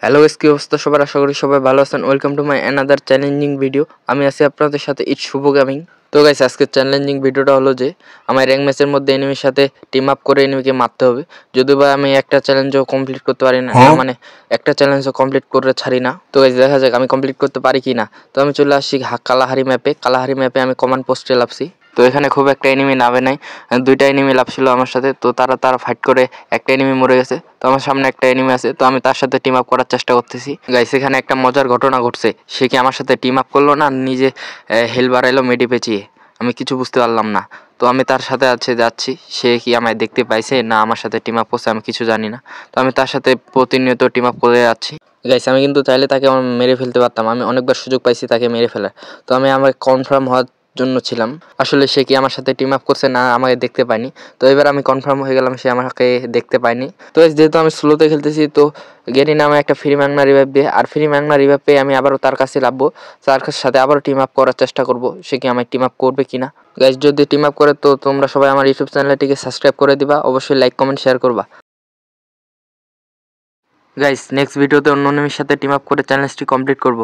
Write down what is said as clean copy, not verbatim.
Hello guys, কি অবস্থা সবার? আশা করি সবাই ভালো আছেন। Welcome to my another challenging video. আমি আছি আপনাদের সাথে ইটস শুভ গেমিং। তো গাইস, আজকের চ্যালেঞ্জিং ভিডিওটা হলো যে আমার র্যাঙ্ক ম্যাচের মধ্যে এনিমির সাথে টিম আপ করে এনিমিকে মারতে হবে। যদিও বা আমি একটা চ্যালেঞ্জও কমপ্লিট করতে পারি না, মানে একটা চ্যালেঞ্জও কমপ্লিট করে ছাড়ি না। তো গাইস, দেখা যাক আমি কমপ্লিট করতে পারি কি না। তো আমি চলে আসছি কালাহারি ম্যাপে আমি কমান্ড পোস্টে লাভছি। তো এখানে খুব একটা এনিমি নামে নাই, দুইটা এনিমি লাভছিল আমার সাথে। তো তারা ফাইট করে একটা এনিমি মরে গেছে। তো আমার সামনে একটা এনিমি আছে, তো আমি তার সাথে টিম আপ করার চেষ্টা করতেছি। গাইস, এখানে একটা মজার ঘটনা ঘটছে। সে কি আমার সাথে টিম আপ করলো না নিজে হেল বাড়াইলো মেডি পেঁচিয়ে, আমি কিছু বুঝতে পারলাম না। তো আমি তার সাথে যাচ্ছি, সে কি আমায় দেখতে পাইছে না আমার সাথে টিম আপ করছে আমি কিছু জানি না। তো আমি তার সাথে প্রতিনিয়ত টিম আপ করে যাচ্ছি। গাইস, আমি কিন্তু চাইলে তাকে মেরে ফেলতে পারতাম, আমি অনেকবার সুযোগ পাইছি তাকে মেরে ফেলার। তো আমি আমার কনফার্ম হওয়ার জন্য ছিলাম আসলে সে কি আমার সাথে টিম আপ করছে না আমাকে দেখতে পায়নি। তো এবার আমি কনফার্ম হয়ে গেলাম সে আমাকে দেখতে পায়নি। তো যেহেতু আমি স্লোতে খেলতেছি, তো গেরি নামে একটা ফ্রি ম্যাগনা রিভাইভ দিয়ে, আর ফ্রি ম্যাগনা রিভাইভ পেয়ে আমি আবারও তার কাছে লাভবো, তার সাথে আবারও টিম আপ করার চেষ্টা করব। সে কি আমায় টিম আপ করবে কিনা। গাইস, যদি টিম আপ করে তো তোমরা সবাই আমার ইউটিউব চ্যানেলটিকে সাবস্ক্রাইব করে দিবা, অবশ্যই লাইক কমেন্ট শেয়ার করবা। গাইস, নেক্সট ভিডিওতে অন্য এনিমির সাথে টিম আপ করে চ্যালেঞ্জটি কমপ্লিট করব।